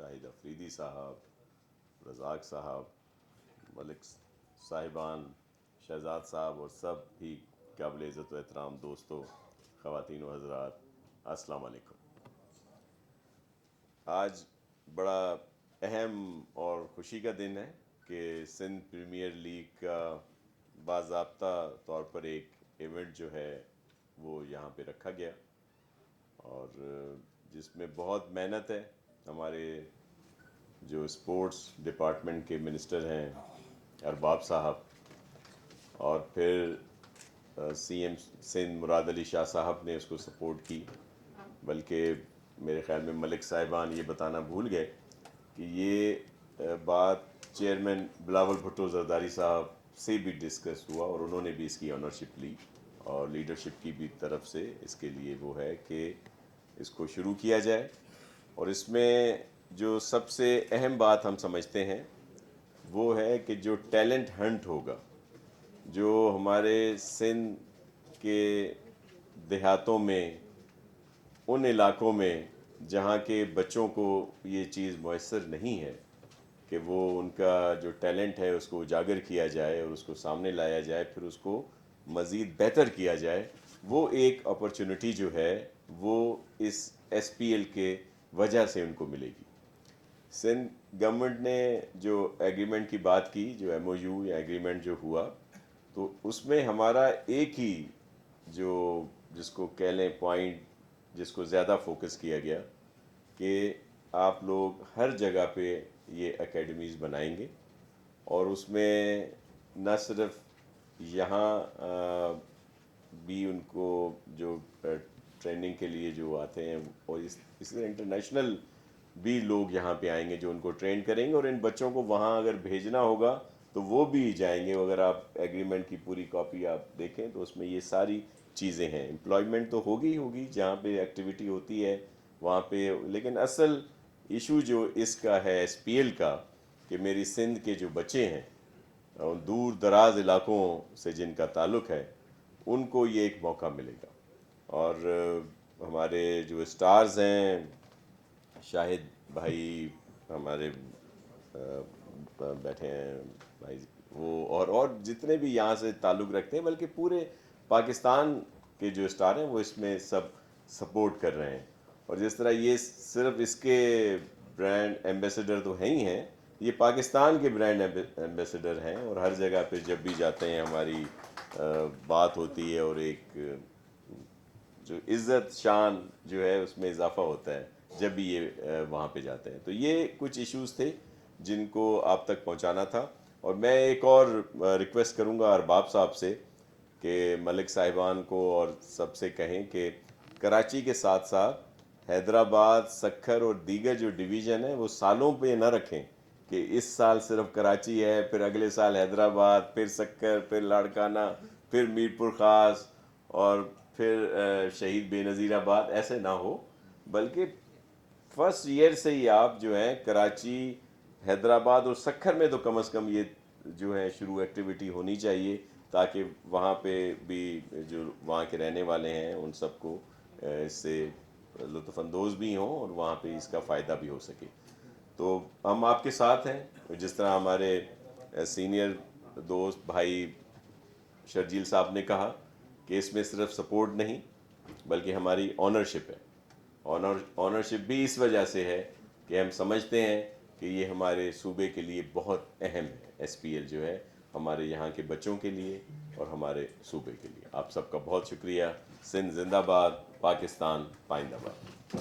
شاہد افریدی صاحب، رزاق صاحب، ملک صاحبان، شہزاد صاحب اور سب بھی قابل عزت و احترام دوستوں، خواتین و حضرات، السلام علیکم۔ آج بڑا اہم اور خوشی کا دن ہے کہ سندھ پریمیئر لیگ کا باضابطہ طور پر ایک ایونٹ جو ہے وہ یہاں پہ رکھا گیا، اور جس میں بہت محنت ہے۔ ہمارے جو اسپورٹس ڈپارٹمنٹ کے منسٹر ہیں ارباب صاحب، اور پھر سی ایم سندھ مراد علی شاہ صاحب نے اس کو سپورٹ کی، بلکہ میرے خیال میں ملک صاحبان یہ بتانا بھول گئے کہ یہ بات چیئرمین بلاول بھٹو زرداری صاحب سے بھی ڈسکس ہوا، اور انہوں نے بھی اس کی آنرشپ لی، اور لیڈرشپ کی بھی طرف سے اس کے لیے وہ ہے کہ اس کو شروع کیا جائے۔ اور اس میں جو سب سے اہم بات ہم سمجھتے ہیں وہ ہے کہ جو ٹیلنٹ ہنٹ ہوگا، جو ہمارے سندھ کے دیہاتوں میں، ان علاقوں میں جہاں کے بچوں کو یہ چیز میسر نہیں ہے کہ وہ ان کا جو ٹیلنٹ ہے اس کو اجاگر کیا جائے اور اس کو سامنے لایا جائے، پھر اس کو مزید بہتر کیا جائے، وہ ایک اپرچونٹی جو ہے وہ اس ایس پی ایل کے وجہ سے ان کو ملے گی۔ سندھ گورنمنٹ نے جو ایگریمنٹ کی بات کی، جو ایم او یو یا ایگریمنٹ جو ہوا، تو اس میں ہمارا ایک ہی جو جس کو کہہ لیں پوائنٹ جس کو زیادہ فوکس کیا گیا کہ آپ لوگ ہر جگہ پہ یہ اکیڈمیز بنائیں گے، اور اس میں نہ صرف یہاں بھی ان کو جو ٹریننگ کے لیے جو آتے ہیں، اور اس طرح انٹرنیشنل بھی لوگ یہاں پہ آئیں گے جو ان کو ٹرین کریں گے، اور ان بچوں کو وہاں اگر بھیجنا ہوگا تو وہ بھی جائیں گے۔ اگر آپ ایگریمنٹ کی پوری کاپی آپ دیکھیں تو اس میں یہ ساری چیزیں ہیں۔ امپلائمنٹ تو ہوگی جہاں پہ ایکٹیویٹی ہوتی ہے وہاں پہ، لیکن اصل ایشو جو اس کا ہے ایس پی ایل کا، کہ میری سندھ کے جو بچے ہیں اور دور دراز علاقوں سے جن کا تعلق ہے، ان کو یہ ایک موقع ملے گا۔ اور ہمارے جو اسٹارز ہیں، شاہد بھائی ہمارے بیٹھے ہیں بھائی، وہ اور جتنے بھی یہاں سے تعلق رکھتے ہیں، بلکہ پورے پاکستان کے جو اسٹار ہیں وہ اس میں سب سپورٹ کر رہے ہیں۔ اور جس طرح یہ صرف اس کے برانڈ ایمبیسڈر تو ہیں ہی ہیں، یہ پاکستان کے برانڈ ایمبیسڈر ہیں، اور ہر جگہ پہ جب بھی جاتے ہیں ہماری بات ہوتی ہے، اور ایک جو عزت شان جو ہے اس میں اضافہ ہوتا ہے جب بھی یہ وہاں پہ جاتے ہیں۔ تو یہ کچھ ایشوز تھے جن کو آپ تک پہنچانا تھا۔ اور میں ایک اور ریکویسٹ کروں گا ارباب صاحب سے کہ ملک صاحبان کو اور سب سے کہیں کہ کراچی کے ساتھ ساتھ حیدرآباد، سکھر اور دیگر جو ڈویژن ہیں وہ سالوں پہ نہ رکھیں کہ اس سال صرف کراچی ہے، پھر اگلے سال حیدرآباد، پھر سکھر، پھر لاڑکانہ، پھر میر پور خاص، اور پھر شہید بے نظیر آباد۔ ایسے نہ ہو، بلکہ فرسٹ ایئر سے ہی آپ جو ہیں کراچی، حیدرآباد اور سکھر میں تو کم از کم یہ جو ہے شروع ایکٹیویٹی ہونی چاہیے، تاکہ وہاں پہ بھی جو وہاں کے رہنے والے ہیں ان سب کو اس سے لطف اندوز بھی ہوں اور وہاں پہ اس کا فائدہ بھی ہو سکے۔ تو ہم آپ کے ساتھ ہیں، جس طرح ہمارے سینئر دوست بھائی شرجیل صاحب نے کہا کہ اس میں صرف سپورٹ نہیں بلکہ ہماری آنرشپ ہے۔ آنرشپ بھی اس وجہ سے ہے کہ ہم سمجھتے ہیں کہ یہ ہمارے صوبے کے لیے بہت اہم ہے، ایس پی ایل جو ہے ہمارے یہاں کے بچوں کے لیے اور ہمارے صوبے کے لیے۔ آپ سب کا بہت شکریہ۔ سندھ زندہ باد، پاکستان پائندہ باد۔